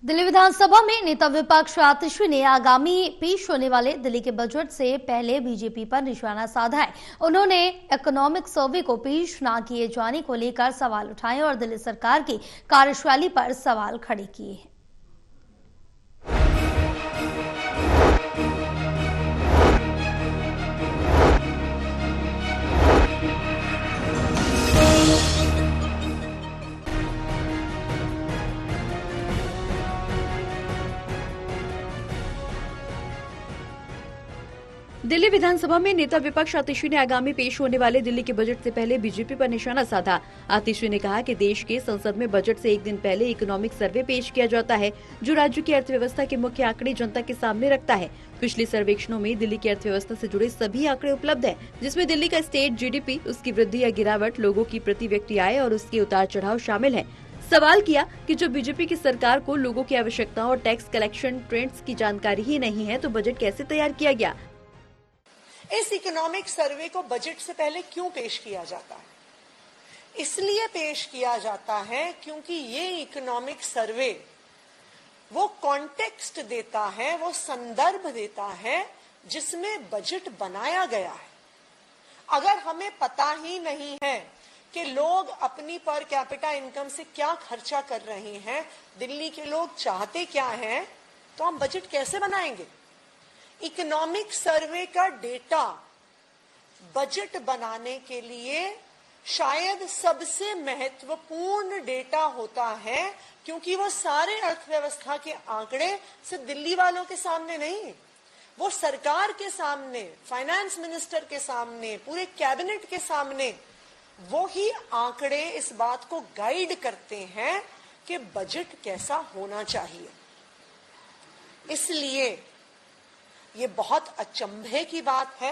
दिल्ली विधानसभा में नेता विपक्ष आतिशी ने आगामी पेश होने वाले दिल्ली के बजट से पहले बीजेपी पर निशाना साधा है। उन्होंने इकोनॉमिक सर्वे को पेश न किए जाने को लेकर सवाल उठाए और दिल्ली सरकार की कार्यशैली पर सवाल खड़े किए हैं। दिल्ली विधानसभा में नेता विपक्ष आतिशी ने आगामी पेश होने वाले दिल्ली के बजट से पहले बीजेपी पर निशाना साधा। आतिशी ने कहा कि देश के संसद में बजट से एक दिन पहले इकोनॉमिक सर्वे पेश किया जाता है, जो राज्य की अर्थव्यवस्था के मुख्य आंकड़े जनता के सामने रखता है। पिछले सर्वेक्षणों में दिल्ली की अर्थव्यवस्था से जुड़े सभी आंकड़े उपलब्ध हैं, जिसमें दिल्ली का स्टेट जीडीपी, उसकी वृद्धि या गिरावट, लोगों की प्रति व्यक्ति आय और उसके उतार चढ़ाव शामिल है। सवाल किया कि जब बीजेपी की सरकार को लोगों की आवश्यकताओं और टैक्स कलेक्शन ट्रेंड्स की जानकारी ही नहीं है, तो बजट कैसे तैयार किया गया। इस इकोनॉमिक सर्वे को बजट से पहले क्यों पेश किया जाता है? इसलिए पेश किया जाता है क्योंकि ये इकोनॉमिक सर्वे वो कॉन्टेक्स्ट देता है, वो संदर्भ देता है जिसमें बजट बनाया गया है। अगर हमें पता ही नहीं है कि लोग अपनी पर कैपिटा इनकम से क्या खर्चा कर रहे हैं, दिल्ली के लोग चाहते क्या हैं, तो हम बजट कैसे बनाएंगे? इकोनॉमिक सर्वे का डेटा बजट बनाने के लिए शायद सबसे महत्वपूर्ण डेटा होता है, क्योंकि वो सारे अर्थव्यवस्था के आंकड़े सिर्फ दिल्ली वालों के सामने नहीं, वो सरकार के सामने, फाइनेंस मिनिस्टर के सामने, पूरे कैबिनेट के सामने वो ही आंकड़े इस बात को गाइड करते हैं कि बजट कैसा होना चाहिए। इसलिए ये बहुत अचंभे की बात है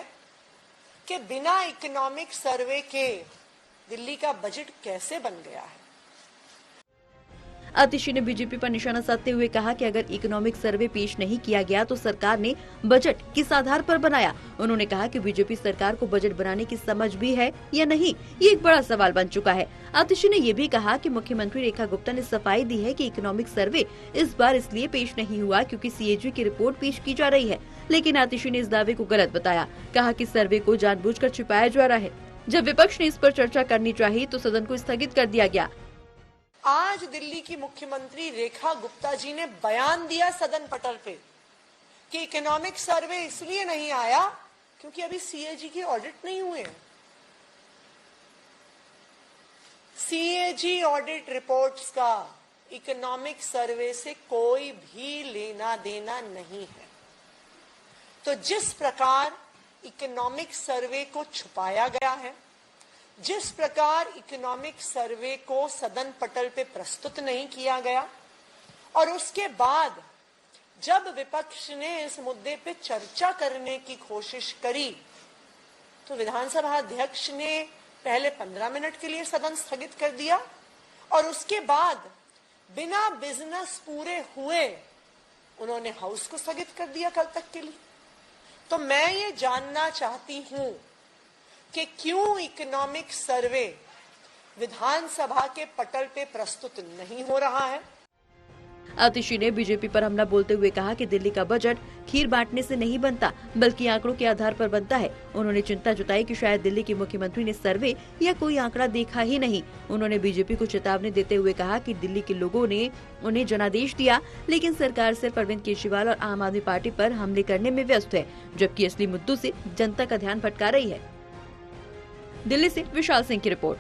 कि बिना इकोनॉमिक सर्वे के दिल्ली का बजट कैसे बन गया है। आतिशी ने बीजेपी पर निशाना साधते हुए कहा कि अगर इकोनॉमिक सर्वे पेश नहीं किया गया तो सरकार ने बजट किस आधार पर बनाया। उन्होंने कहा कि बीजेपी सरकार को बजट बनाने की समझ भी है या नहीं, ये एक बड़ा सवाल बन चुका है। आतिशी ने ये भी कहा कि मुख्यमंत्री रेखा गुप्ता ने सफाई दी है कि इकोनॉमिक सर्वे इस बार इसलिए पेश नहीं हुआ क्योंकि सीएजी की रिपोर्ट पेश की जा रही है, लेकिन आतिशी ने इस दावे को गलत बताया। कहा कि सर्वे को जानबूझकर छिपाया जा रहा है। जब विपक्ष ने इस पर चर्चा करनी चाहिए तो सदन को स्थगित कर दिया गया। आज दिल्ली की मुख्यमंत्री रेखा गुप्ता जी ने बयान दिया सदन पटल पे कि इकोनॉमिक सर्वे इसलिए नहीं आया क्योंकि अभी सीएजी की ऑडिट नहीं हुए हैं। सीएजी ऑडिट रिपोर्ट्स का इकोनॉमिक सर्वे से कोई भी लेना देना नहीं है। तो जिस प्रकार इकोनॉमिक सर्वे को छुपाया गया है, जिस प्रकार इकोनॉमिक सर्वे को सदन पटल पे प्रस्तुत नहीं किया गया, और उसके बाद जब विपक्ष ने इस मुद्दे पे चर्चा करने की कोशिश करी तो विधानसभा अध्यक्ष ने पहले 15 मिनट के लिए सदन स्थगित कर दिया और उसके बाद बिना बिजनेस पूरे हुए उन्होंने हाउस को स्थगित कर दिया कल तक के लिए। तो मैं ये जानना चाहती हूं कि क्यों इकोनॉमिक सर्वे विधानसभा के पटल पे प्रस्तुत नहीं हो रहा है। आतिशी ने बीजेपी पर हमला बोलते हुए कहा कि दिल्ली का बजट खीर बांटने से नहीं बनता, बल्कि आंकड़ों के आधार पर बनता है। उन्होंने चिंता जताई कि शायद दिल्ली के मुख्यमंत्री ने सर्वे या कोई आंकड़ा देखा ही नहीं। उन्होंने बीजेपी को चेतावनी देते हुए कहा कि दिल्ली के लोगों ने उन्हें जनादेश दिया, लेकिन सरकार सिर्फ अरविंद केजरीवाल और आम आदमी पार्टी पर हमले करने में व्यस्त है, जबकि असली मुद्दों से जनता का ध्यान भटका रही है। दिल्ली से विशाल सिंह की रिपोर्ट।